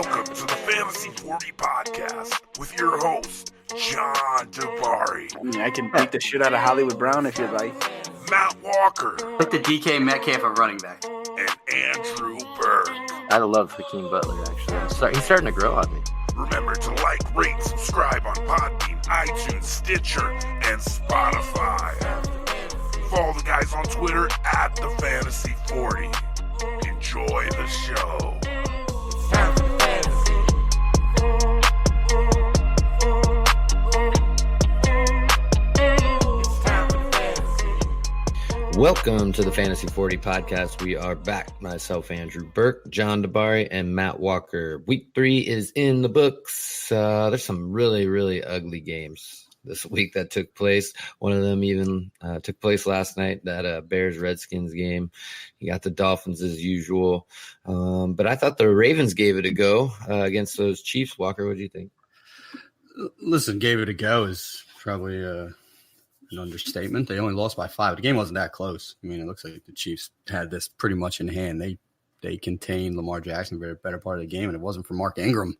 Welcome to the Fantasy 40 Podcast with your host, John Dabari. I mean, I can beat the shit out of Hollywood Brown if you'd like. Matt Walker. Like the DK Metcalf of running back. And Andrew Berg. I love Hakeem Butler, actually. He's starting to grow on me. Remember to like, rate, subscribe on Podbean, iTunes, Stitcher, and Spotify. Follow the guys on Twitter at the Fantasy 40. Enjoy the show. Welcome to the Fantasy 40 Podcast. We are back. Myself, Andrew Burke, John Dabari, and Matt Walker. Week 3 is in the books. There's some really, really ugly games this week that took place. One of them even took place last night, that Bears-Redskins game. You got the Dolphins as usual. But I thought the Ravens gave it a go against those Chiefs. Walker, what do you think? Listen, gave it a go is probably an understatement. They only lost by 5. The game wasn't that close. I mean, it looks like the Chiefs had this pretty much in hand. They contained Lamar Jackson for the better part of the game, and it wasn't for Mark Ingram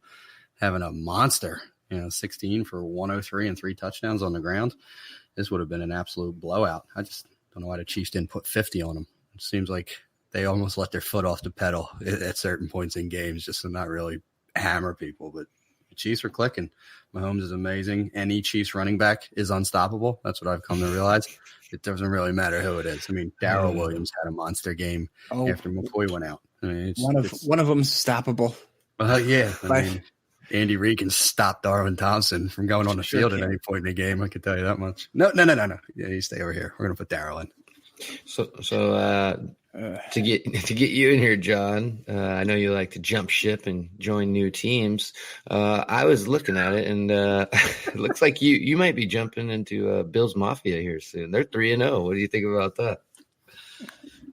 having a monster, 16 for 103 and 3 touchdowns on the ground. This would have been an absolute blowout. I just don't know why the Chiefs didn't put 50 on them. It seems like they almost let their foot off the pedal at certain points in games just to not really hammer people, but the Chiefs are clicking. Mahomes is amazing. Any Chiefs running back is unstoppable. That's what I've come to realize. It doesn't really matter who it is. I mean, Darrell Williams had a monster game after McCoy went out. I mean, one of them's stoppable. Yeah. I mean, Andy Reid can stop Darwin Thompson from going on the field at any point in the game. I can tell you that much. No. Yeah, you stay over here. We're going to put Darrell in. So to get you in here, John, I know you like to jump ship and join new teams. I was looking at it, and it looks like you might be jumping into Bills Mafia here soon. They're 3-0. What do you think about that?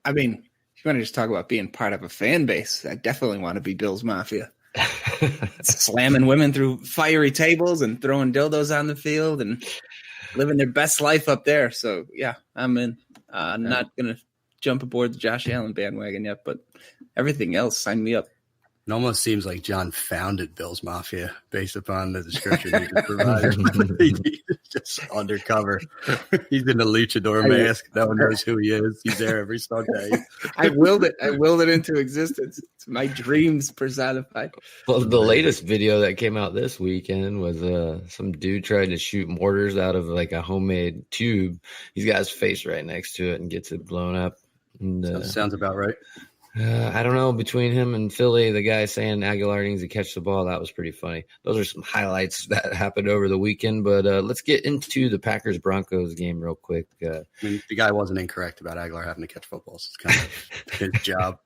I mean, if you want to just talk about being part of a fan base, I definitely want to be Bills Mafia. Slamming women through fiery tables and throwing dildos on the field and living their best life up there. So, yeah, I'm in. I'm not going to jump aboard the Josh Allen bandwagon yet, but everything else, sign me up. It almost seems like John founded Bills Mafia based upon the description he just provided. He's just undercover. He's in the luchador mask. No one knows who he is. He's there every Sunday. I willed it into existence. It's my dreams personified. Well, the latest video that came out this weekend was some dude trying to shoot mortars out of like a homemade tube. He's got his face right next to it and gets it blown up. And, sounds about right. I don't know, between him and Philly, the guy saying Aguilar needs to catch the ball, that was pretty funny. Those are some highlights that happened over the weekend, but let's get into the Packers-Broncos game real quick. I mean, the guy wasn't incorrect about Aguilar having to catch footballs. It's kind of his job.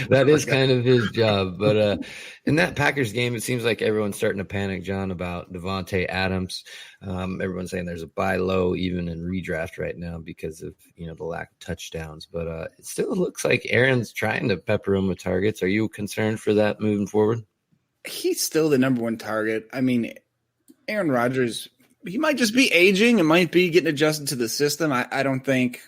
That is kind of his job. But in that Packers game, it seems like everyone's starting to panic, John, about Devontae Adams. Everyone's saying there's a buy low even in redraft right now because of the lack of touchdowns. But it still looks like Aaron's trying to pepper him with targets. Are you concerned for that moving forward? He's still the number one target. I mean, Aaron Rodgers, he might just be aging and might be getting adjusted to the system. I don't think,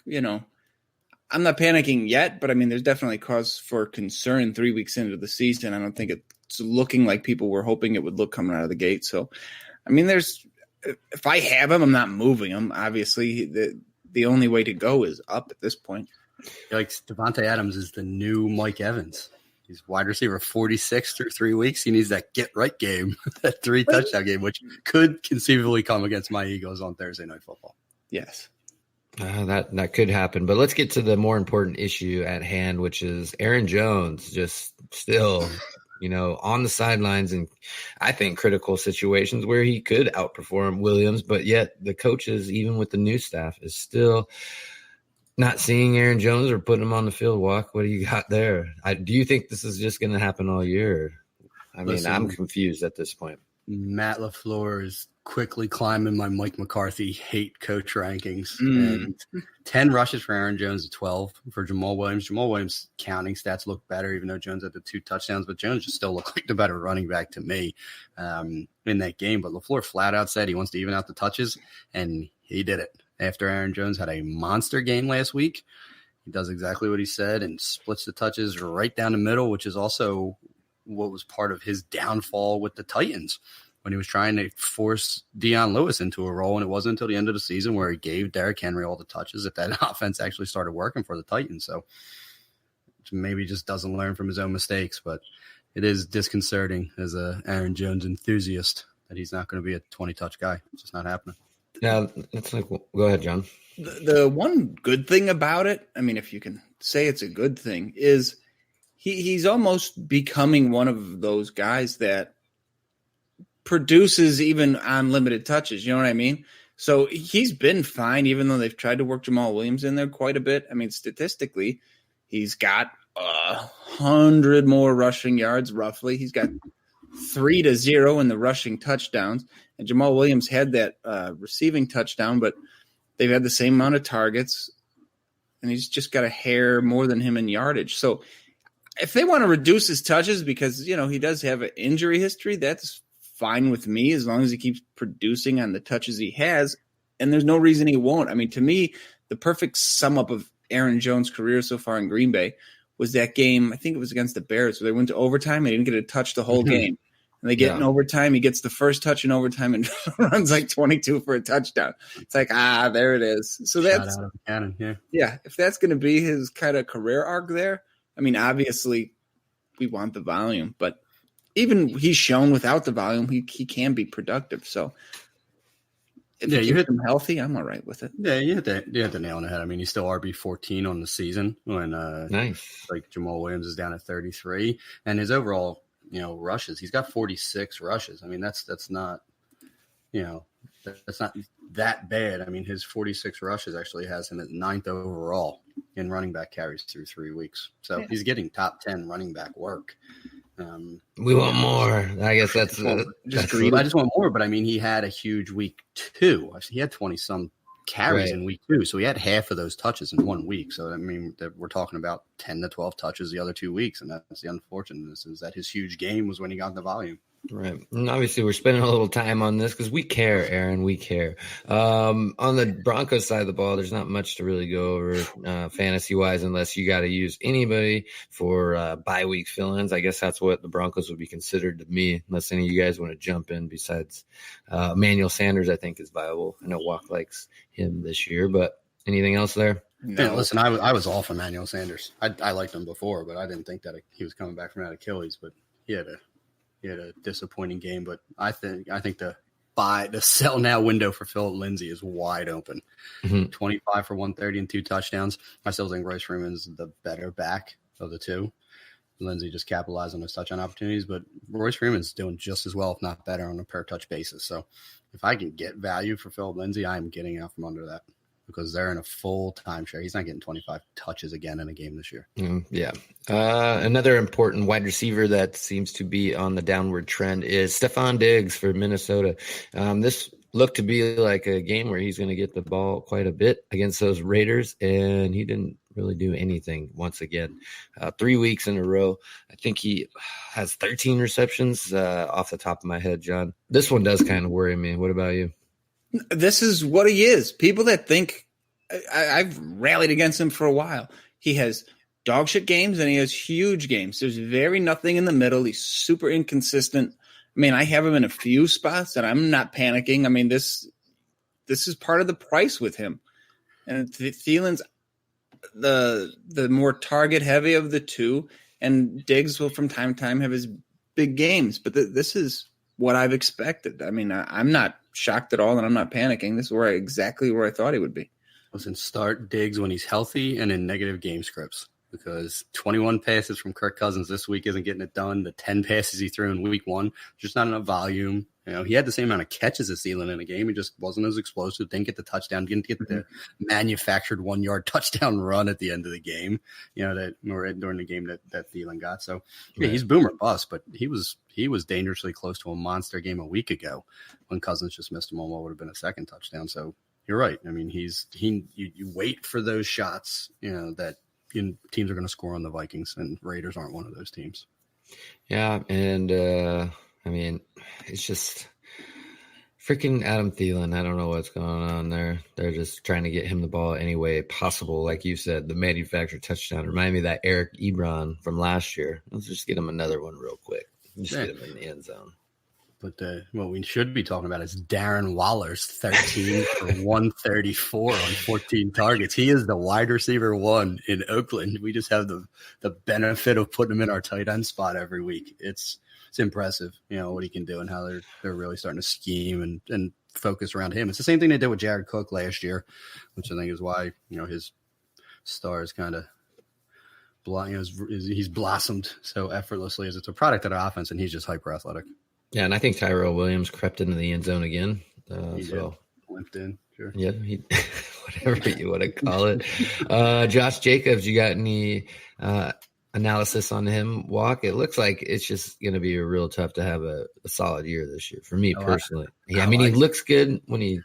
I'm not panicking yet, but I mean, there's definitely cause for concern 3 weeks into the season. I don't think it's looking like people were hoping it would look coming out of the gate. So, I mean, if I have him, I'm not moving him. Obviously, the only way to go is up at this point. Like Devontae Adams is the new Mike Evans. He's wide receiver 46 through 3 weeks. He needs that get right game, that 3 touchdown game, which could conceivably come against my Eagles on Thursday Night Football. Yes. That could happen, but let's get to the more important issue at hand, which is Aaron Jones just still, on the sidelines and I think critical situations where he could outperform Williams, but yet the coaches, even with the new staff, is still not seeing Aaron Jones or putting him on the field. Walk, what do you got there? Do you think this is just going to happen all year? Listen, I'm confused at this point. Matt LaFleur is quickly climbing my Mike McCarthy hate coach rankings. And 10 rushes for Aaron Jones, 12 for Jamal Williams. Jamal Williams' counting stats look better, even though Jones had the 2 touchdowns. But Jones just still looked like the better running back to me in that game. But LaFleur flat out said he wants to even out the touches, and he did it. After Aaron Jones had a monster game last week, he does exactly what he said and splits the touches right down the middle, which is also what was part of his downfall with the Titans when he was trying to force Deion Lewis into a role. And it wasn't until the end of the season where he gave Derrick Henry all the touches that offense actually started working for the Titans. So maybe just doesn't learn from his own mistakes, but it is disconcerting as a Aaron Jones enthusiast that he's not going to be a 20-touch guy. It's just not happening. Yeah, that's like, go ahead, John. The one good thing about it, I mean, if you can say it's a good thing, is he's almost becoming one of those guys that produces even on limited touches. You know what I mean? So he's been fine, even though they've tried to work Jamal Williams in there quite a bit. I mean, statistically, he's got 100 more rushing yards, roughly. He's got 3-0 in the rushing touchdowns. And Jamal Williams had that receiving touchdown, but they've had the same amount of targets, and he's just got a hair more than him in yardage. So if they want to reduce his touches because, you know, he does have an injury history, that's fine with me as long as he keeps producing on the touches he has, and there's no reason he won't. I mean, to me, the perfect sum up of Aaron Jones' career so far in Green Bay was that game, I think it was against the Bears, where they went to overtime and he didn't get a touch the whole game. And they get in overtime, he gets the first touch in overtime and runs like 22 for a touchdown. It's like, there it is. So that's out of cannon, yeah, if that's going to be his kind of career arc there, I mean, obviously we want the volume, but even he's shown without the volume, he can be productive. So if you hit him healthy, I'm all right with it. Yeah, you hit the nail on the head. I mean, he's still RB14 on the season when nice. Like Jamal Williams is down at 33, and his overall, you know, rushes, he's got 46 rushes. I mean, that's not, you know, that's not that bad. I mean, his 46 rushes actually has him at 9th overall in running back carries through 3 weeks. So he's getting top 10 running back work. We want more. I guess that's I just want more, but I mean, he had a huge week 2. He had 20 some carries in week 2, so he had half of those touches in 1 week. So I mean, we're talking about 10 to 12 touches the other 2 weeks, and that's the unfortunateness is that his huge game was when he got the volume. Right. And obviously, we're spending a little time on this because we care, Aaron. We care. On the Broncos side of the ball, there's not much to really go over fantasy-wise unless you got to use anybody for bye week fill-ins. I guess that's what the Broncos would be considered to me, unless any of you guys want to jump in besides Emmanuel Sanders, I think, is viable. I know Walk likes him this year, but anything else there? No. Yeah, listen, I was off Emmanuel Sanders. I liked him before, but I didn't think that he was coming back from that Achilles, but he had a disappointing game, but I think the sell now window for Philip Lindsay is wide open. 25 for 130 and 2 touchdowns. I still think Royce Freeman's the better back of the two. Lindsay just capitalized on his touchdown opportunities, but Royce Freeman's doing just as well, if not better, on a per touch basis. So if I can get value for Philip Lindsay, I'm getting out from under that, because they're in a full timeshare. He's not getting 25 touches again in a game this year. Yeah. Another important wide receiver that seems to be on the downward trend is Stephon Diggs for Minnesota. This looked to be like a game where he's going to get the ball quite a bit against those Raiders, and he didn't really do anything once again. 3 weeks in a row. I think he has 13 receptions off the top of my head, John. This one does kind of worry me. What about you? This is what he is. People that think I've rallied against him for a while. He has dog shit games and he has huge games. There's very nothing in the middle. He's super inconsistent. I mean, I have him in a few spots and I'm not panicking. I mean, this is part of the price with him. And Thielen's the more target heavy of the two, and Diggs will from time to time have his big games. But this is what I've expected. I mean, I'm not shocked at all, and I'm not panicking. This is exactly where I thought he would be. Listen, start Diggs when he's healthy and in negative game scripts, because 21 passes from Kirk Cousins this week isn't getting it done. The 10 passes he threw in week 1, just not enough volume. You know, he had the same amount of catches as Thielen in a game. He just wasn't as explosive. Didn't get the touchdown. Didn't get the manufactured 1-yard touchdown run at the end of the game. You know, during the game that Thielen got. So yeah, he's boomer bust, but he was dangerously close to a monster game a week ago when Cousins just missed him on what would have been a second touchdown. So you're right. I mean, you wait for those shots. You know that teams are going to score on the Vikings, and Raiders aren't one of those teams. Yeah, and I mean, it's just Freaking Adam Thielen. I don't know what's going on there. They're just trying to get him the ball any way possible. Like you said, the manufactured touchdown. Remind me of that Eric Ebron from last year. Let's just get him another one real quick. Just get him in the end zone. But what we should be talking about is Darren Waller's 13 for 134 on 14 targets. He is the wide receiver 1 in Oakland. We just have the benefit of putting him in our tight end spot every week. It's impressive, what he can do and how they're really starting to scheme and focus around him. It's the same thing they did with Jared Cook last year, which I think is why his star is kind of he's blossomed so effortlessly as it's a product of the offense, and he's just hyper athletic. Yeah, and I think Tyrell Williams crept into the end zone again. He limped in, sure. Yeah, whatever you want to call it. Josh Jacobs, you got any analysis on him walk? It looks like it's just going to be real tough to have a solid year this year for me personally. He looks good when he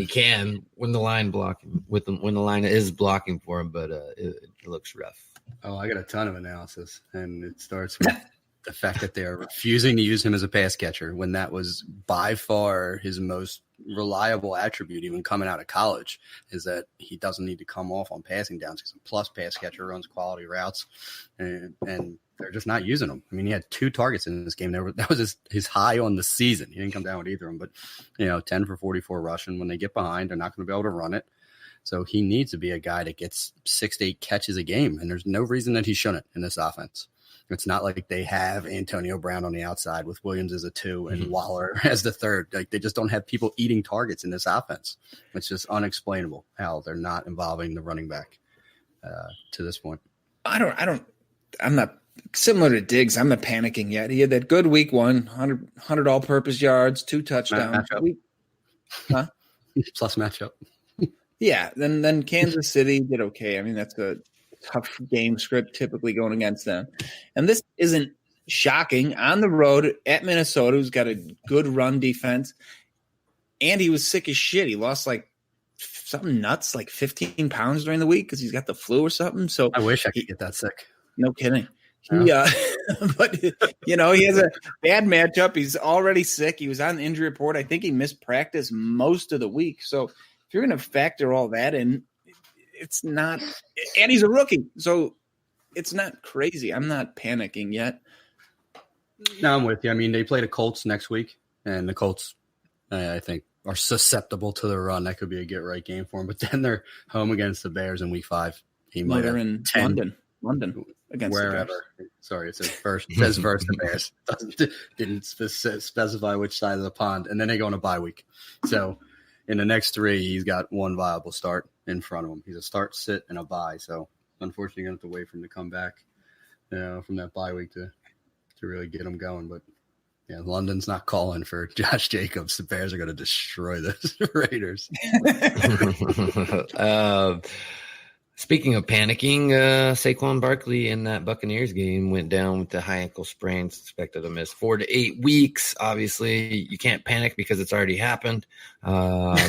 can, when the line when the line is blocking for him, but it looks rough. Oh, I got a ton of analysis, and it starts with the fact that they're refusing to use him as a pass catcher when that was by far his most reliable attribute, even coming out of college, is that he doesn't need to come off on passing downs because a plus pass catcher runs quality routes, and they're just not using him. I mean, he had 2 targets in this game. That was his high on the season. He didn't come down with either of them, but 10 for 44 rushing. When they get behind, they're not going to be able to run it. So he needs to be a guy that gets 6 to 8 catches a game, and there's no reason that he shouldn't in this offense. It's not like they have Antonio Brown on the outside with Williams as a 2 and Waller as the 3rd. Like, they just don't have people eating targets in this offense. It's just unexplainable how they're not involving the running back to this point. I'm not similar to Diggs. I'm not panicking yet. He had that good week 1, 100 all-purpose yards, 2 touchdowns. Plus matchup. Yeah. Then Kansas City did okay. I mean, that's a tough game script typically going against them. And this isn't shocking. On the road at Minnesota, who's got a good run defense, and he was sick as shit. He lost like something nuts, like 15 pounds during the week because he's got the flu or something. So I wish I could get that sick. No kidding. But he has a bad matchup. He's already sick. He was on the injury report. I think he missed practice most of the week. So if you're going to factor all that in, it's not, and he's a rookie, so it's not crazy. I'm not panicking yet. No, I'm with you. I mean, they play the Colts next week, and the Colts, I think, are susceptible to the run. That could be a get-right game for them. But then they're home against the Bears in Week 5. They're in London against wherever. The Bears. Sorry, it says versus the Bears. Didn't specify which side of the pond. And then they go on a bye week. So in the next 3, he's got 1 viable start in front of him. He's a start, sit, and a bye. So unfortunately, you're going to have to wait for him to come back from that bye week to really get him going. But yeah, London's not calling for Josh Jacobs. The Bears are going to destroy the Raiders. Speaking of panicking, Saquon Barkley in that Buccaneers game went down with the high ankle sprain, expected to miss 4 to 8 weeks. Obviously, you can't panic because it's already happened. But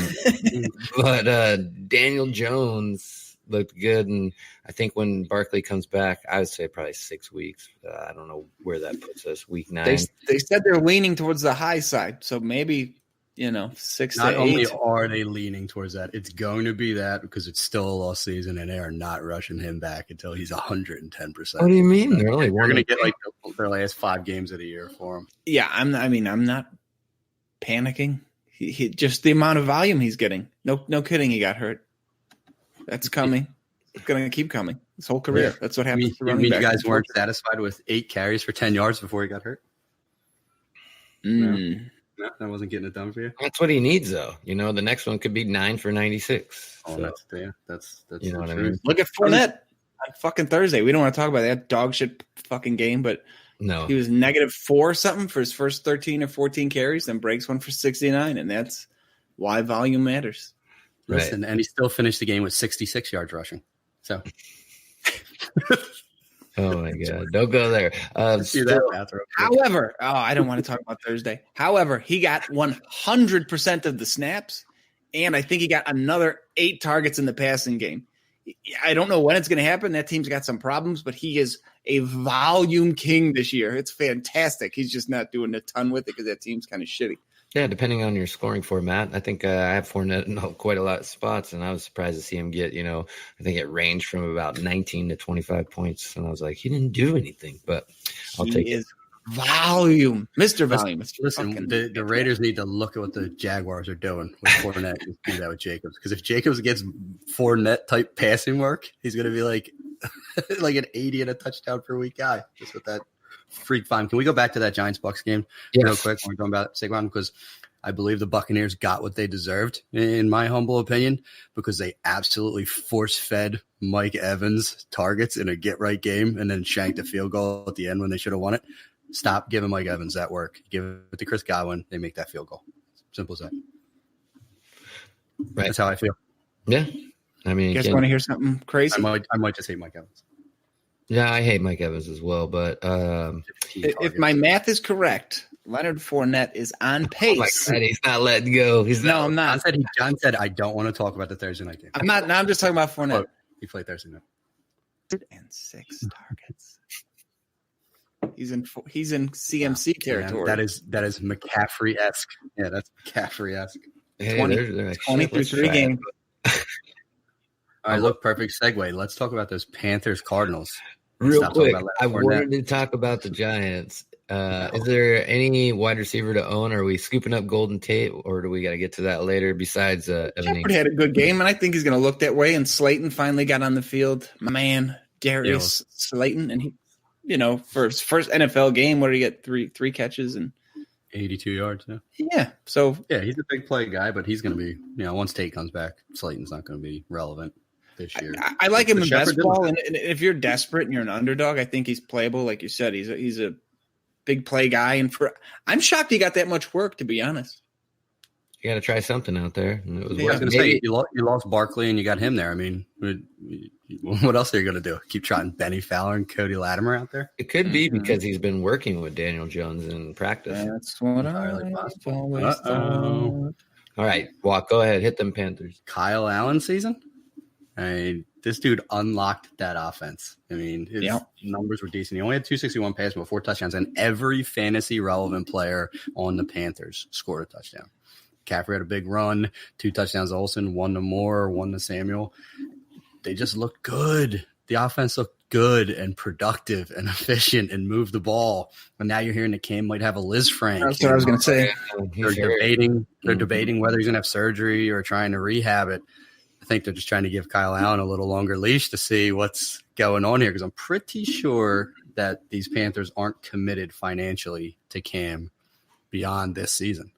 Daniel Jones looked good, and I think when Barkley comes back, I would say probably 6 weeks. I don't know where that puts us. Week 9. They said they're leaning towards the high side, so maybe 6 to 8. Not only are they leaning towards that, it's going to be that because it's still a lost season, and they are not rushing him back until he's 110%. What do you mean? They're going to get like their last 5 games of the year for him. Yeah, I'm not panicking. He just the amount of volume he's getting. No kidding. He got hurt. That's coming. It's going to keep coming his whole career. Yeah. That's what happens. You guys weren't satisfied with 8 carries for 10 yards before he got hurt? No, that wasn't getting it done for you. That's what he needs, though. The next one could be 9 for 96. Oh, so, that's you know what I mean. Look at Fournette on fucking Thursday. We don't want to talk about that dog shit fucking game, but no, he was -4 something for his first 13 or 14 carries, then breaks one for 69, and that's why volume matters. Listen, and he still finished the game with 66 yards rushing. So. Oh my God! Don't go there. However, I don't want to talk about Thursday. However, he got 100% of the snaps, and I think he got another 8 targets in the passing game. I don't know when it's going to happen. That team's got some problems, but he is a volume king this year. It's fantastic. He's just not doing a ton with it because that team's kind of shitty. Yeah, depending on your scoring format. I think I have Fournette in quite a lot of spots, and I was surprised to see him get, I think it ranged from about 19 to 25 points. And I was like, he didn't do anything, but I'll take it. Volume. Mr. Volume. Listen, the Raiders need to look at what the Jaguars are doing with Fournette and do that with Jacobs. Because if Jacobs gets Fournette-type passing work, he's going to be like an 80 and a touchdown per week guy, just with that freak fine. Can we go back to that Giants-Bucks game real quick when we're talking about Saquon? Because I believe the Buccaneers got what they deserved, in my humble opinion, because they absolutely force-fed Mike Evans targets in a get-right game and then shanked a field goal at the end when they should have won it. Stop giving Mike Evans that work. Give it to Chris Godwin. They make that field goal. Simple as that. Right. That's how I feel. Yeah. I mean, you guys want to hear something crazy? I might just hate Mike Evans. Yeah, I hate Mike Evans as well. But if my math is correct, Leonard Fournette is on pace. Oh my God, he's not letting go. I'm not. John said, I don't want to talk about the Thursday night game. I'm not. Now I'm just talking about Fournette. He played Thursday night. 106 targets. He's in CMC territory. That is McCaffrey-esque. Yeah, that's McCaffrey-esque. Hey, 20 through 3 games. All right, look, perfect segue. Let's talk about those Panthers-Cardinals. Real quick, I wanted to talk about the Giants. Is there any wide receiver to own? Are we scooping up Golden Tate, or do we got to get to that later? Besides, Shepard had a good game, and I think he's going to look that way. And Slayton finally got on the field. My man, Darius Slayton, and he, for his first NFL game, where he get three catches and 82 yards. Yeah. So he's a big play guy, but he's going to be, once Tate comes back, Slayton's not going to be relevant this year. I like him in best ball, and if you're desperate and you're an underdog, I think he's playable. Like you said, he's a big play guy, and I'm shocked he got that much work, to be honest. You got to try something out there. I was going to say, you lost Barkley and you got him there. I mean, what else are you going to do? Keep trotting Benny Fowler and Cody Latimer out there? It could be because he's been working with Daniel Jones in practice. That's what I always thought. All right, Walk, go ahead. Hit them Panthers. Kyle Allen season? I mean, this dude unlocked that offense. I mean, his numbers were decent. He only had 261 passes, but 4 touchdowns, and every fantasy-relevant player on the Panthers scored a touchdown. McCaffrey had a big run, 2 touchdowns to Olsen, 1 to Moore, 1 to Samuel. They just looked good. The offense looked good and productive and efficient and moved the ball. But now you're hearing that Cam might have a Liz Frank. That's what I was going to say. They're debating whether he's going to have surgery or trying to rehab it. I think they're just trying to give Kyle Allen a little longer leash to see what's going on here, because I'm pretty sure that these Panthers aren't committed financially to Cam beyond this season.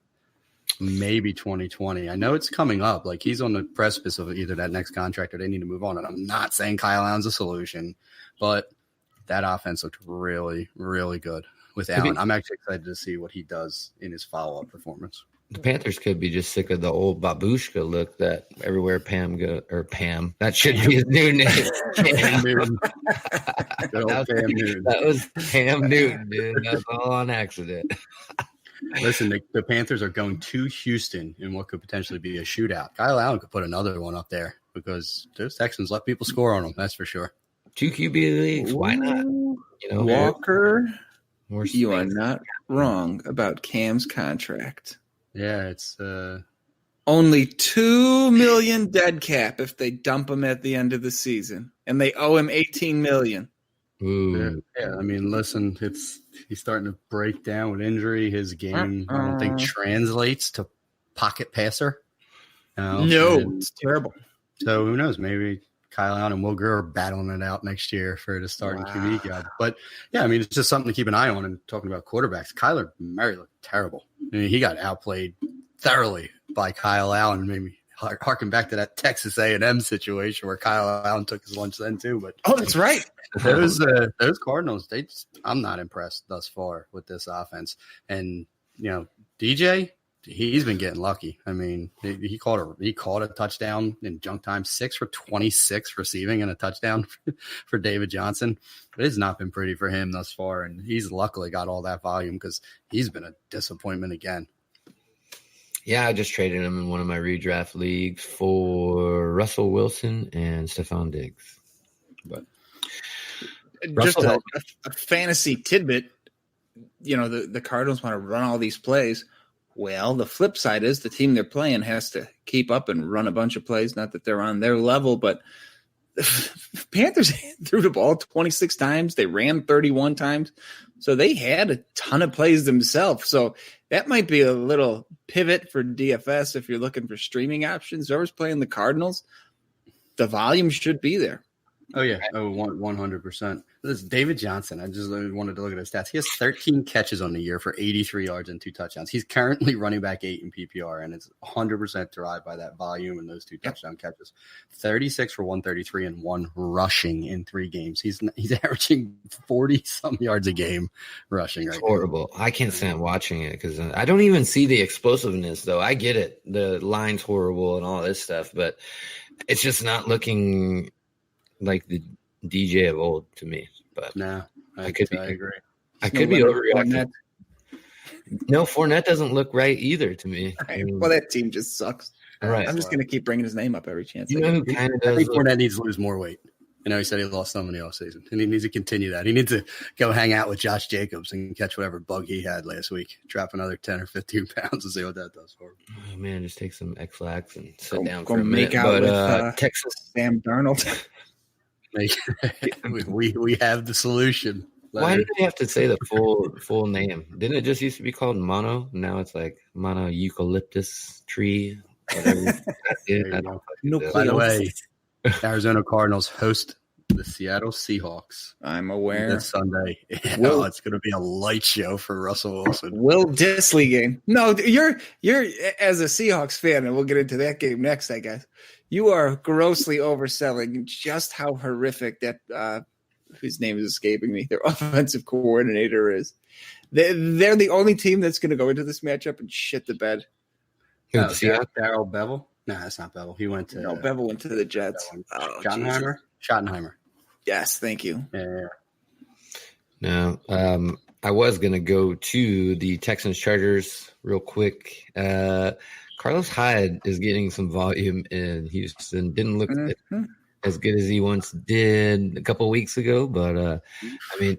Maybe 2020. I know it's coming up. Like, he's on the precipice of either that next contract or they need to move on. And I'm not saying Kyle Allen's a solution, but that offense looked really, really good with Allen. I'm actually excited to see what he does in his follow-up performance. The Panthers could be just sick of the old babushka look that everywhere Pam go, or Pam. That should be his new name. Pam Newton. That was Pam Newton, dude. That's all on accident. Listen, the Panthers are going to Houston in what could potentially be a shootout. Kyle Allen could put another one up there because those Texans let people score on them. That's for sure. 2 QB leagues. Why not? Walker, you are not wrong about Cam's contract. Yeah, it's only $2 million dead cap if they dump him at the end of the season, and they owe him $18 million. Ooh. Yeah, I mean, listen, he's starting to break down with injury. His game, I don't think, translates to pocket passer. It's terrible. So who knows? Maybe Kyle Allen and Will Grier are battling it out next year for the starting QB job. But yeah, I mean, it's just something to keep an eye on. And talking about quarterbacks, Kyler Murray looked terrible. I mean, he got outplayed thoroughly by Kyle Allen. Maybe harken back to that Texas A&M situation where Kyle Allen took his lunch then too. But that's right. Those Cardinals, I'm not impressed thus far with this offense. And DJ, he's been getting lucky. I mean, he caught a touchdown in junk time, 6 for 26 receiving and a touchdown for David Johnson. But it's not been pretty for him thus far, and he's luckily got all that volume because he's been a disappointment again. Yeah, I just traded him in one of my redraft leagues for Russell Wilson and Stephon Diggs. But just a fantasy tidbit, the Cardinals want to run all these plays. Well, the flip side is the team they're playing has to keep up and run a bunch of plays. Not that they're on their level, but the Panthers threw the ball 26 times. They ran 31 times. So they had a ton of plays themselves. So that might be a little pivot for DFS if you're looking for streaming options. Whoever's playing the Cardinals, the volume should be there. Oh, yeah. 100%. This is David Johnson. I just wanted to look at his stats. He has 13 catches on the year for 83 yards and 2 touchdowns. He's currently running back 8 in PPR, and it's 100% derived by that volume and those 2 touchdown catches. 36 for 133 and 1 rushing in 3 games. He's averaging 40-some yards a game rushing right now. Horrible. I can't stand watching it because I don't even see the explosiveness, though. I get it. The line's horrible and all this stuff, but it's just not looking like the DJ of old to me. But no, I agree. I could be overreacting. No, Fournette doesn't look right either to me. Right. Well, that team just sucks. Right. I'm just going to keep bringing his name up every chance. You know who kind of I does think look- Fournette needs to lose more weight. He said he lost some in the offseason, and he needs to continue that. He needs to go hang out with Josh Jacobs and catch whatever bug he had last week. Drop another 10 or 15 pounds and see what that does for him. Oh, man, just take some X-Lax and sit down Go for a minute. make out with Texas Sam Darnold. we have the solution. Why did they have to say the full name? Didn't it just used to be called mono? Now it's like mono eucalyptus tree. Whatever. By the way, Arizona Cardinals host the Seattle Seahawks. I'm aware. This Sunday. Will- It's going to be a light show for Russell Wilson. Will Disley game. No, you're as a Seahawks fan, and we'll get into that game next, I guess. You are grossly overselling just how horrific that whose name is escaping me, their offensive coordinator is. They're the only team that's going to go into this matchup and shit the bed. Darrell Bevel? No, that's not Bevel. He went to Bevel went to the Jets. Schottenheimer. Yes, thank you. Yeah. No, I was going to go to the Texans Chargers real quick. Carlos Hyde is getting some volume in Houston. Didn't look as good as he once did a couple weeks ago, but I mean,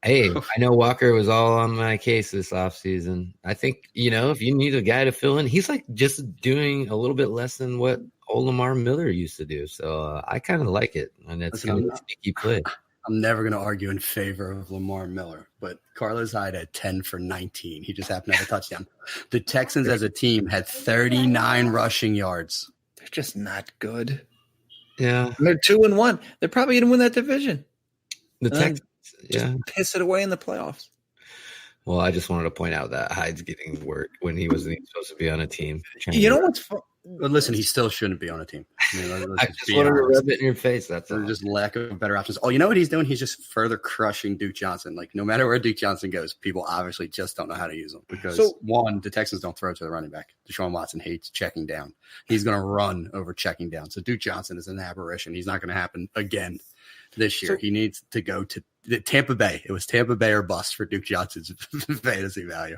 hey, I know Walker was all on my case this offseason. I think, if you need a guy to fill in, he's like just doing a little bit less than what old Lamar Miller used to do. So I kind of like it, and it's kind of a sneaky play. I'm never going to argue in favor of Lamar Miller, but Carlos Hyde had 10 for 19. He just happened to have a touchdown. The Texans as a team had 39 rushing yards. They're just not good. Yeah. And they're 2-1. They're probably going to win that division. The Texans, piss it away in the playoffs. Well, I just wanted to point out that Hyde's getting work when he wasn't supposed to be on a team. You know what's fun? But listen, he still shouldn't be on a team. I just wanted to rub it in your face. That's all. Just lack of better options. Oh, you know what he's doing? He's just further crushing Duke Johnson. Like, no matter where Duke Johnson goes, people obviously just don't know how to use him. Because, one, the Texans don't throw to the running back. Deshaun Watson hates checking down. He's going to run over checking down. So Duke Johnson is an aberration. He's not going to happen again this year. He needs to go to Tampa Bay. It was Tampa Bay or bust for Duke Johnson's fantasy value.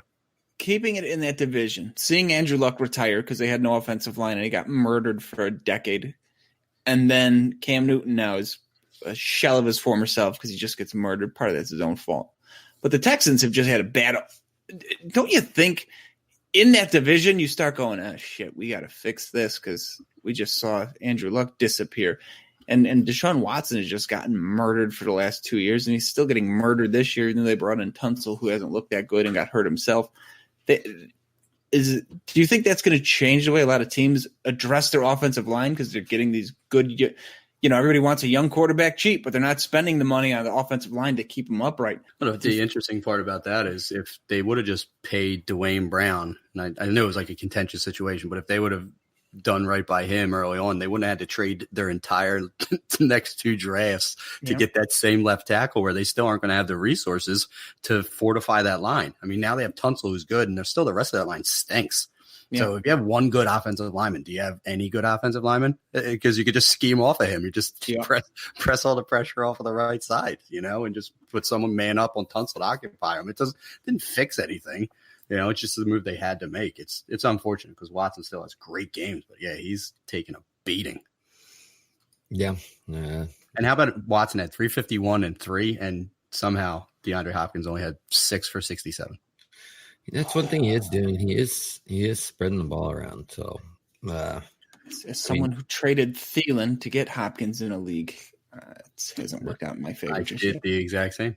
Keeping it in that division, seeing Andrew Luck retire because they had no offensive line and he got murdered for a decade. And then Cam Newton now is a shell of his former self because he just gets murdered. Part of that's his own fault. But the Texans have just had a bad – don't you think in that division you start going, oh, shit, we got to fix this because we just saw Andrew Luck disappear. And Deshaun Watson has just gotten murdered for the last 2 years, and he's still getting murdered this year. And then they brought in Tunsil, who hasn't looked that good and got hurt himself. Do you think that's going to change the way a lot of teams address their offensive line because they're getting these good everybody wants a young quarterback cheap, but they're not spending the money on the offensive line to keep them upright. Well, the interesting part about that is if they would have just paid Dwayne Brown, and I know it was like a contentious situation, but if they would have done right by him early on, they wouldn't have had to trade their entire next 2 drafts to get that same left tackle where they still aren't going to have the resources to fortify that line. I mean, now they have Tunsil who's good, and there's still the rest of that line stinks. Yeah. So if you have one good offensive lineman, do you have any good offensive lineman? Because you could just scheme off of him. You just press all the pressure off of the right side, and just put someone man up on Tunsil to occupy him. Didn't fix anything. It's just the move they had to make. It's unfortunate because Watson still has great games, but yeah, he's taking a beating. Yeah. And how about Watson had 351 and 3, and somehow DeAndre Hopkins only had 6 for 67. That's one thing he is doing. He is spreading the ball around. So, As someone who traded Thielen to get Hopkins in a league, it hasn't worked out in my favor. I did the exact same.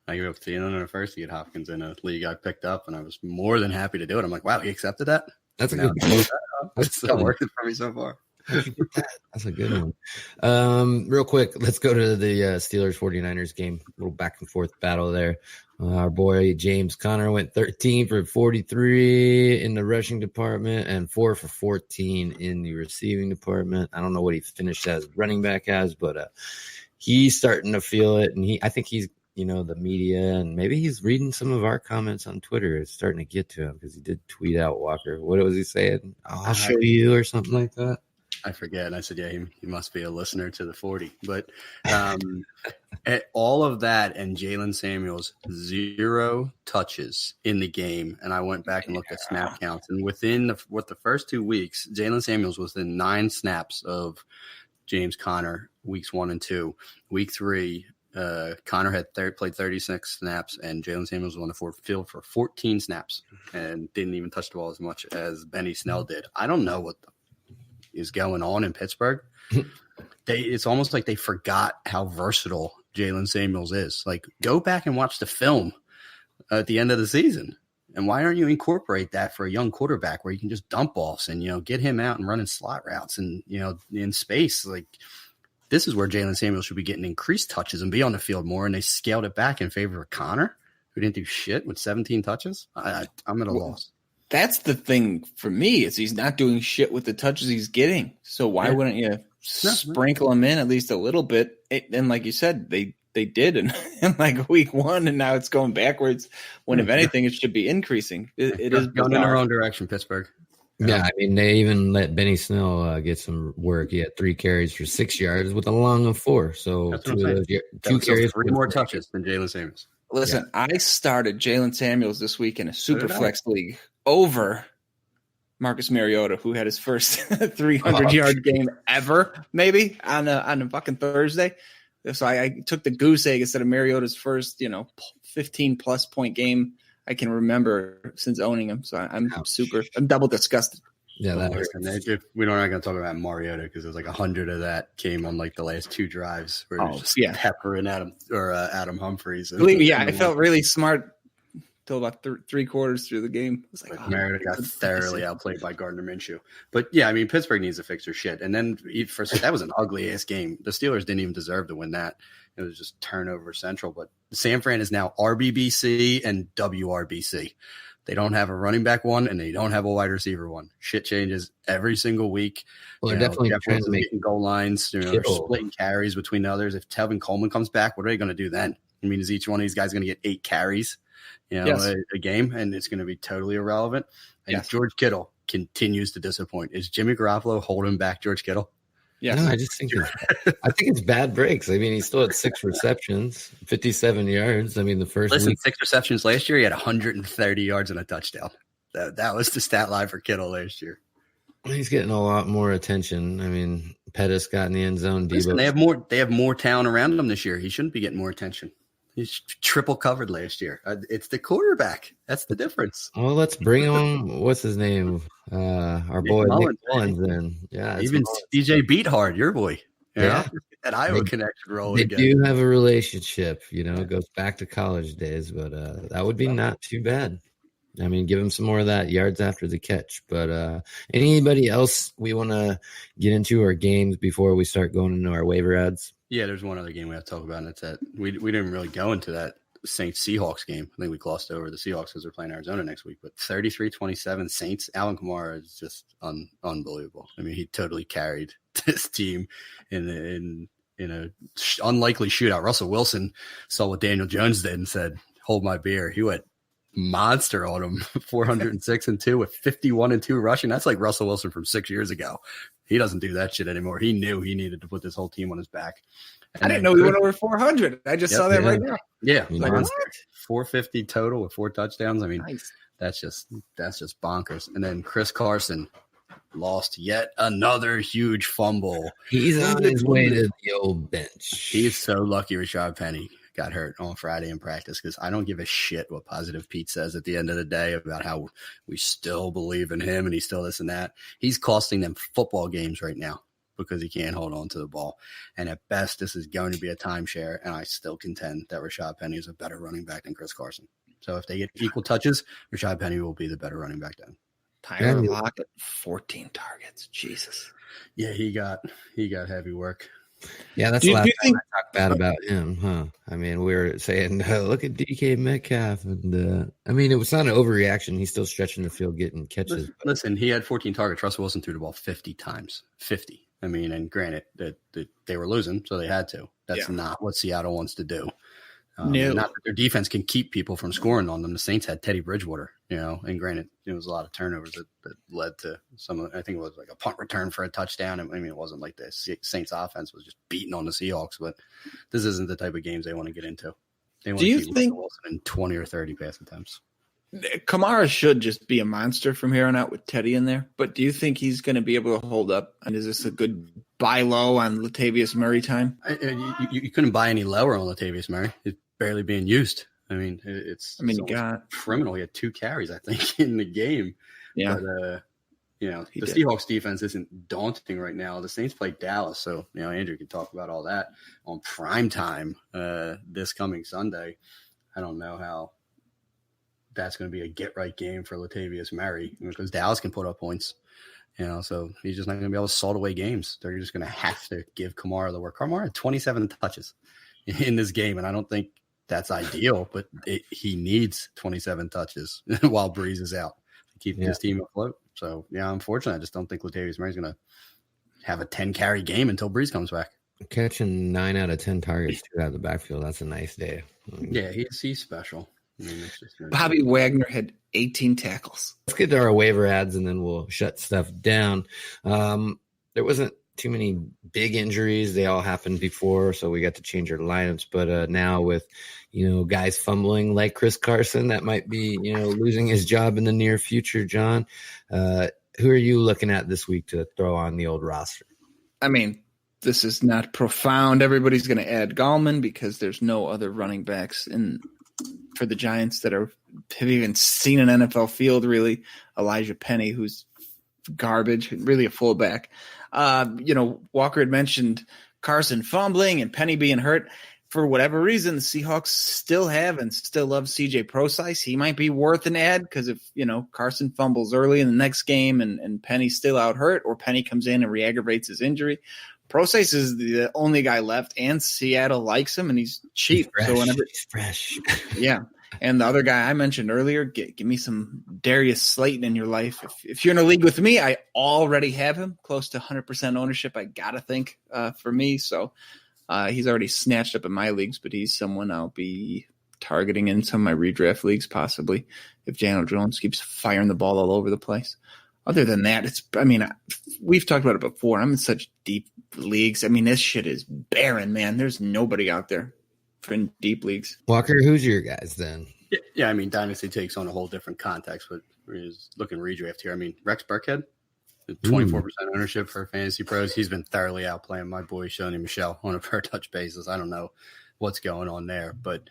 I gave up Thielen in a first to get Hopkins in a league I picked up, and I was more than happy to do it. I'm like, wow, he accepted that? that's a good move. It's still working for me so far. That's a good one. Real quick, let's go to the Steelers 49ers game. A little back and forth battle there. Our boy James Conner went 13 for 43 in the rushing department and 4 for 14 in the receiving department. I don't know what he finished as running back as, but he's starting to feel it. And I think he's, the media, and maybe he's reading some of our comments on Twitter. It's starting to get to him because he did tweet out Walker. What was he saying? I'll show you or something like that. I forget. And I said, yeah, he must be a listener to the 40. But all of that and Jalen Samuels, 0 touches in the game. And I went back and looked at snap counts. And within the first 2 weeks, Jalen Samuels was within 9 snaps of James Conner, weeks 1 and 2. Week 3, Conner had played 36 snaps, and Jalen Samuels was on the field for 14 snaps and didn't even touch the ball as much as Benny Snell did. I don't know what is going on in Pittsburgh. It's almost like they forgot how versatile Jalen Samuels is. Like, go back and watch the film at the end of the season. And why aren't you incorporate that for a young quarterback where you can just dump offs and, get him out and running slot routes and, in space? Like, this is where Jalen Samuels should be getting increased touches and be on the field more. And they scaled it back in favor of Conner, who didn't do shit with 17 touches. I'm at a loss. That's the thing for me is he's not doing shit with the touches he's getting. So why wouldn't you sprinkle him in at least a little bit? And like you said, they did in like week 1, and now it's going backwards. When if anything, it should be increasing. It is going in the wrong direction, Pittsburgh. Yeah, I mean, they even let Benny Snell get some work. He had 3 carries for 6 yards with a long of 4. So 2 carries, 3 more touches than Jalen Samuels. Listen, I started Jalen Samuels this week in a super flex league over Marcus Mariota, who had his first 300-yard game ever, maybe on a fucking Thursday. So I took the goose egg instead of Mariota's first, 15-plus point game I can remember since owning him. So I'm double disgusted. Yeah, that hurts. We're not going to talk about Mariota because there's like 100 of that came on like the last 2 drives where it was just peppering Adam Humphries. I felt really smart till about 3 quarters through the game. It was like Mariota got thoroughly outplayed by Gardner Minshew. But yeah, I mean, Pittsburgh needs to fix their shit. And then that was an ugly ass game. The Steelers didn't even deserve to win that. It was just turnover central. But San Fran is now RBBC and WRBC. They don't have a running back one, and they don't have a wide receiver one. Shit changes every single week. Well, they're definitely trying to make goal lines. They're splitting carries between others. If Tevin Coleman comes back, what are they going to do then? I mean, is each one of these guys going to get 8 carries, a game, and it's going to be totally irrelevant? And George Kittle continues to disappoint. Is Jimmy Garoppolo holding back George Kittle? Yes. No, I think it's bad breaks. I mean, he still had 6 receptions, 57 yards. I mean, the first week. 6 receptions last year. He had 130 yards and a touchdown. That was the stat line for Kittle last year. He's getting a lot more attention. I mean, Pettis got in the end zone. Listen, they have more talent around him this year. He shouldn't be getting more attention. He's triple covered last year. It's the quarterback. That's the difference. Well, let's bring on what's his name? Our boy Nick Mullins. Then, even DJ Beathard, your boy. That Iowa connection role. They do have a relationship. It goes back to college days, but that would be not too bad. I mean, give him some more of that yards after the catch. But anybody else we want to get into our games before we start going into our waiver ads? Yeah, there's one other game we have to talk about, and it's that we didn't really go into that Saints-Seahawks game. I think we glossed over the Seahawks because they're playing Arizona next week. But 33-27 Saints, Alvin Kamara is just unbelievable. I mean, he totally carried this team in a unlikely shootout. Russell Wilson saw what Daniel Jones did and said, hold my beer. He went monster on him, 406-2 with 51-2 rushing. That's like Russell Wilson from 6 years ago. He doesn't do that shit anymore. He knew he needed to put this whole team on his back. And I didn't know he went over 400. I just saw that right now. Yeah, like 450 total with 4 touchdowns. I mean, that's just bonkers. And then Chris Carson lost yet another huge fumble. He's on his way to the old bench. He's so lucky, Rashad Penny. got hurt on Friday in practice because I don't give a shit what Positive Pete says at the end of the day about how we still believe in him and he's still this and that. He's costing them football games right now because he can't hold on to the ball. And at best, this is going to be a timeshare, and I still contend that Rashad Penny is a better running back than Chris Carson. So if they get equal touches, Rashad Penny will be the better running back then. Tyler Lockett, 14 targets. Jesus. Yeah, he got heavy work. Yeah, that's the last time I talked bad about him, huh? I mean, we were saying, look at DK Metcalf. And I mean, it was not an overreaction. He's still stretching the field, getting catches. Listen, he had 14 targets. Russell Wilson threw the ball 50 times. 50. I mean, and granted that they were losing, so they had to. That's not what Seattle wants to do. No. Not that their defense can keep people from scoring on them. The Saints had Teddy Bridgewater, and granted, it was a lot of turnovers that led to some of, I think it was like a punt return for a touchdown. I mean, it wasn't like the Saints offense was just beating on the Seahawks, but this isn't the type of games they want to get into. They want to beat Wilson in 20 or 30 pass attempts. Kamara should just be a monster from here on out with Teddy in there, but do you think he's going to be able to hold up? And is this a good buy low on Latavius Murray time? You couldn't buy any lower on Latavius Murray. It's barely being used. I mean, he got criminal. He had 2 carries, I think, in the game. Yeah. But, the Seahawks defense isn't daunting right now. The Saints play Dallas, so, Andrew can talk about all that on prime time this coming Sunday. I don't know how that's going to be a get-right game for Latavius Murray because Dallas can put up points. So he's just not going to be able to salt away games. They're just going to have to give Kamara the work. Kamara had 27 touches in this game, and I don't think that's ideal, but he needs 27 touches while Breeze is out to keep his team afloat. So, unfortunately, I just don't think Latavius Murray's going to have a 10-carry game until Breeze comes back. Catching 9 out of 10 targets out of the backfield, that's a nice day. Yeah, he's special. I mean, Bobby Wagner had 18 tackles. Let's get to our waiver ads, and then we'll shut stuff down. There wasn't too many big injuries. They all happened before, so we got to change our lineups. But now with, guys fumbling like Chris Carson, that might be, losing his job in the near future, John. Who are you looking at this week to throw on the old roster? I mean, this is not profound. Everybody's going to add Gallman because there's no other running backs for the Giants that have even seen an NFL field, really. Elijah Penny, who's garbage, really a fullback. Walker had mentioned Carson fumbling and Penny being hurt. For whatever reason, the Seahawks still have and still love CJ Prosise. He might be worth an ad because if, Carson fumbles early in the next game and Penny's still out hurt, or Penny comes in and re-aggravates his injury, Prosise is the only guy left, and Seattle likes him, and he's cheap. He's fresh. Yeah. And the other guy I mentioned earlier, give me some Darius Slayton in your life. If you're in a league with me, I already have him close to 100% ownership, I got to think, for me. So he's already snatched up in my leagues, but he's someone I'll be targeting in some of my redraft leagues, possibly, if Daniel Jones keeps firing the ball all over the place. Other than that, we've talked about it before. I'm in such deep leagues. I mean, this shit is barren, man. There's nobody out there for in deep leagues. Walker, who's your guys then? Yeah, I mean, Dynasty takes on a whole different context, but we're just looking redraft here. I mean, Rex Burkhead, 24% ownership for Fantasy Pros. He's been thoroughly outplaying my boy Shoney Michel on a per touch basis. I don't know what's going on there, but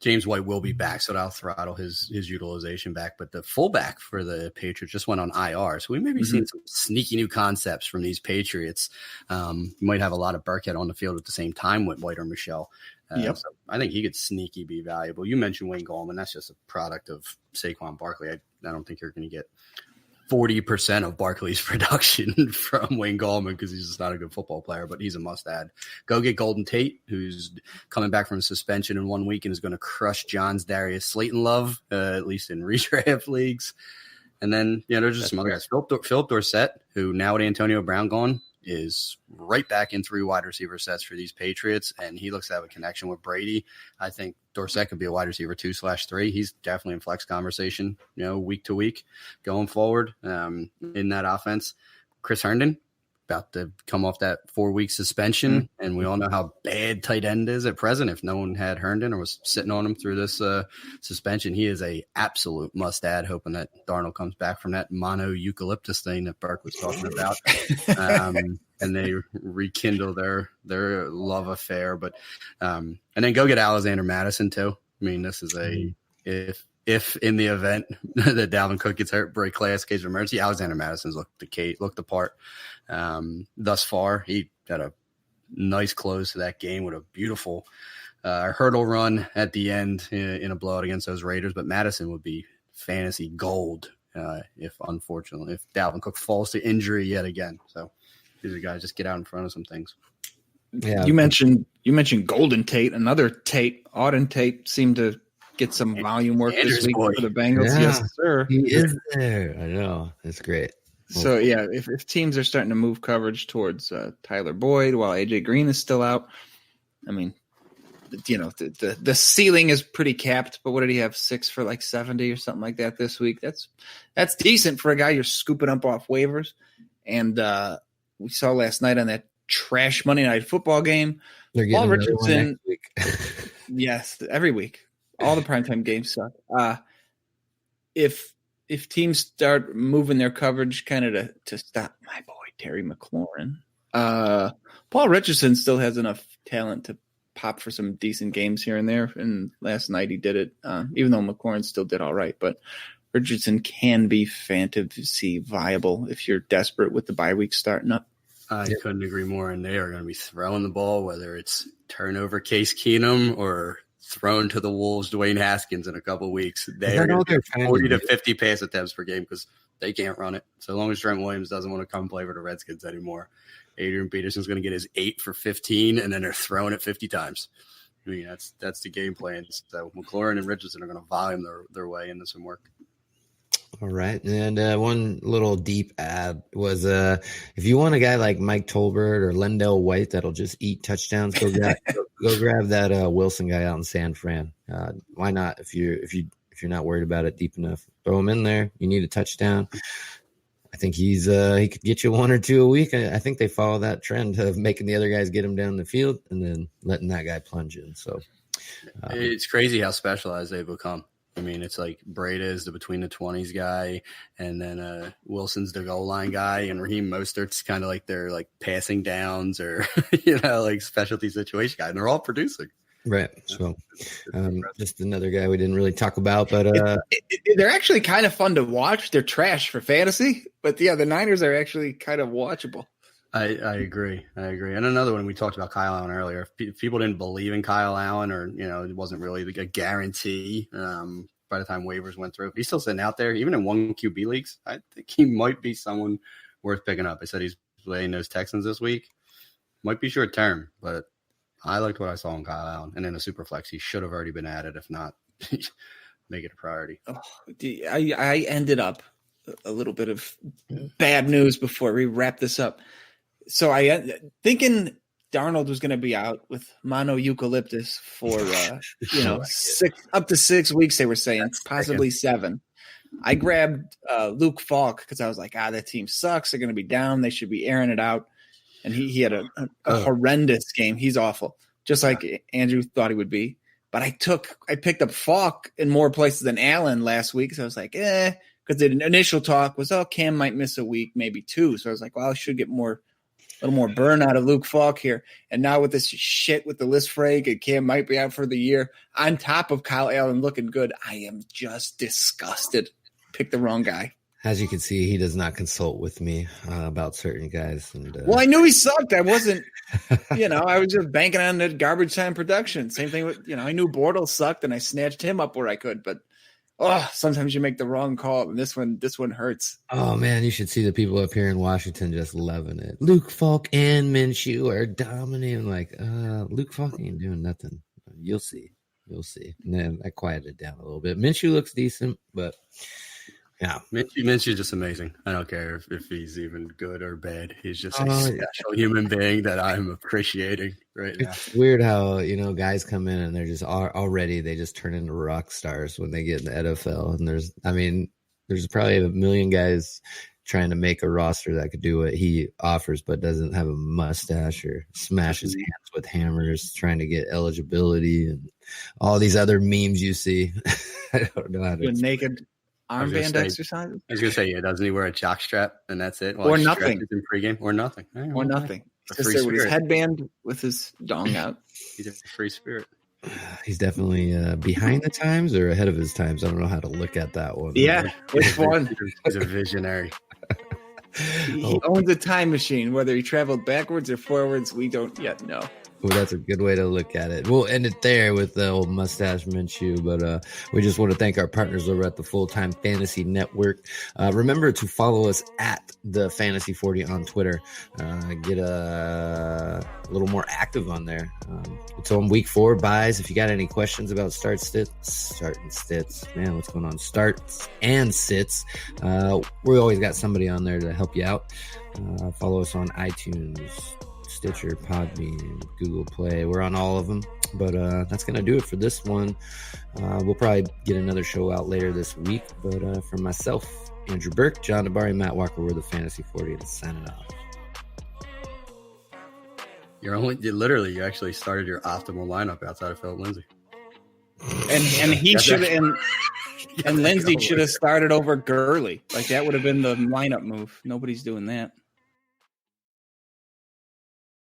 James White will be back, so that'll throttle his utilization back. But the fullback for the Patriots just went on IR, so we may be seeing some sneaky new concepts from these Patriots. You might have a lot of Burkhead on the field at the same time with White or Michelle. So I think he could sneaky be valuable. You mentioned Wayne Gallman. That's just a product of Saquon Barkley. I don't think you're going to get 40% of Barkley's production from Wayne Gallman because he's just not a good football player, but he's a must-add. Go get Golden Tate, who's coming back from suspension in 1 week and is going to crush John's Darius Slayton love, at least in redraft leagues. And then, there's just some other guys. Philip Dorsett, who now with Antonio Brown gone, is right back in 3 wide receiver sets for these Patriots, and he looks to have a connection with Brady. I think Dorsett could be a wide receiver 2/3. He's definitely in flex conversation, week to week going forward in that offense. Chris Herndon, about to come off that 4-week suspension, and we all know how bad tight end is at present. If no one had Herndon or was sitting on him through this suspension, he is a absolute must-add, hoping that Darnold comes back from that mono eucalyptus thing that Burke was talking about. And they rekindle their love affair. But and then go get Alexander Madison, too. I mean, this is if in the event that Dalvin Cook gets hurt, break class, case of emergency, Alexander Madison's looked the part thus far. He had a nice close to that game with a beautiful hurdle run at the end in a blowout against those Raiders. But Madison would be fantasy gold if Dalvin Cook falls to injury yet again. So these are guys just get out in front of some things. Yeah, you mentioned Golden Tate, another Tate. Auden Tate seemed to get some volume work this week for the Bengals. Yeah, yes, sir. He is there. I know. That's great. So, yeah, if teams are starting to move coverage towards Tyler Boyd while A.J. Green is still out, I mean, the ceiling is pretty capped, but what did he have, 6 for like 70 or something like that this week? That's decent for a guy you're scooping up off waivers. And we saw last night on that trash Monday Night Football game, They're getting Paul Richardson. next week. Yes, every week. All the primetime games suck. If teams start moving their coverage kind of to stop my boy Terry McLaurin, Paul Richardson still has enough talent to pop for some decent games here and there. And last night he did it, even though McLaurin still did all right. But Richardson can be fantasy viable if you're desperate with the bye week starting up. I couldn't agree more. And they are going to be throwing the ball, whether it's turnover Case Keenum or thrown to the Wolves Dwayne Haskins in a couple of weeks. They are going to get 40 to 50 pass attempts per game because they can't run it. So long as Trent Williams doesn't want to come play for the Redskins anymore, Adrian Peterson's going to get his 8 for 15, and then they're throwing it 50 times. I mean, that's the game plan. So McLaurin and Richardson are going to volume their way into some work. All right. And one little deep add was if you want a guy like Mike Tolbert or Lendell White that'll just eat touchdowns, go grab that Wilson guy out in San Fran. Why not? If you're not worried about it deep enough, throw him in there. You need a touchdown. I think he could get you 1 or 2 a week. I think they follow that trend of making the other guys get him down the field and then letting that guy plunge in. So it's crazy how specialized they've become. I mean, it's like Breda is the between the 20s guy, and then Wilson's the goal line guy, and Raheem Mostert's kind of like their like passing downs or like specialty situation guy, and they're all producing. Right. So just another guy we didn't really talk about, but they're actually kind of fun to watch. They're trash for fantasy, but yeah, the Niners are actually kind of watchable. I agree. And another one, we talked about Kyle Allen earlier. If people didn't believe in Kyle Allen, or it wasn't really a guarantee by the time waivers went through, if he's still sitting out there, even in 1 QB leagues, I think he might be someone worth picking up. I said he's playing those Texans this week. Might be short term, but I liked what I saw in Kyle Allen. And in a super flex, he should have already been added. If not, make it a priority. I ended up a little bit of bad news before we wrap this up. So thinking Darnold was going to be out with mono eucalyptus for up to 6 weeks. They were saying possibly 7. I grabbed Luke Falk because I was like, that team sucks. They're going to be down. They should be airing it out. And he had a horrendous game. He's awful, just like Andrew thought he would be. But I picked up Falk in more places than Allen last week. So I was like, because the initial talk was, Cam might miss a week, maybe 2. So I was like, well, I should get a little more burn out of Luke Falk here. And now with this shit with the list frag and Cam might be out for the year, on top of Kyle Allen looking good, I am just disgusted. Picked the wrong guy. As you can see, he does not consult with me about certain guys. And well, I knew he sucked. I wasn't, I was just banking on the garbage time production. Same thing with, I knew Bortles sucked and I snatched him up where I could, but sometimes you make the wrong call, and this one hurts. Oh man, you should see the people up here in Washington just loving it. Luke Falk and Minshew are dominating. Like, Luke Falk ain't doing nothing. You'll see. And then I quieted down a little bit. Minshew looks decent, but yeah, Minshew's just amazing. I don't care if he's even good or bad. He's just a special human being that I'm appreciating right now. It's weird how, guys come in and they're just already, they just turn into rock stars when they get in the NFL. And there's probably a million guys trying to make a roster that could do what he offers, but doesn't have a mustache or smashes hands with hammers, trying to get eligibility and all these other memes you see. I don't know how to. Naked armband exercise. I was gonna say, yeah, doesn't he wear a jock strap and that's it? Or nothing in pregame, or nothing, or nothing. A Just free there with his spirit. headband with his dong out. He's a free spirit. He's definitely behind the times or ahead of his times. I don't know how to look at that one. Yeah, which one? He's a visionary. He owns a time machine. Whether he traveled backwards or forwards, we don't yet know. Well, that's a good way to look at it. We'll end it there with the old mustache Minshew, but we just want to thank our partners over at the Full-Time Fantasy Network. Remember to follow us at the Fantasy 40 on Twitter. Get a little more active on there. It's on week 4 buys. If you got any questions about start and sits, man, what's going on? Starts and sits. We always got somebody on there to help you out. Follow us on iTunes, Stitcher, Podbean, Google Play. We're on all of them. But that's going to do it for this one. We'll probably get another show out later this week. But for myself, Andrew Burke, John DeBari, Matt Walker, we're the Fantasy 40 and signing off. You actually started your optimal lineup outside of Philip Lindsay. And he should and Lindsay should have started over Gurley. Like that would have been the lineup move. Nobody's doing that.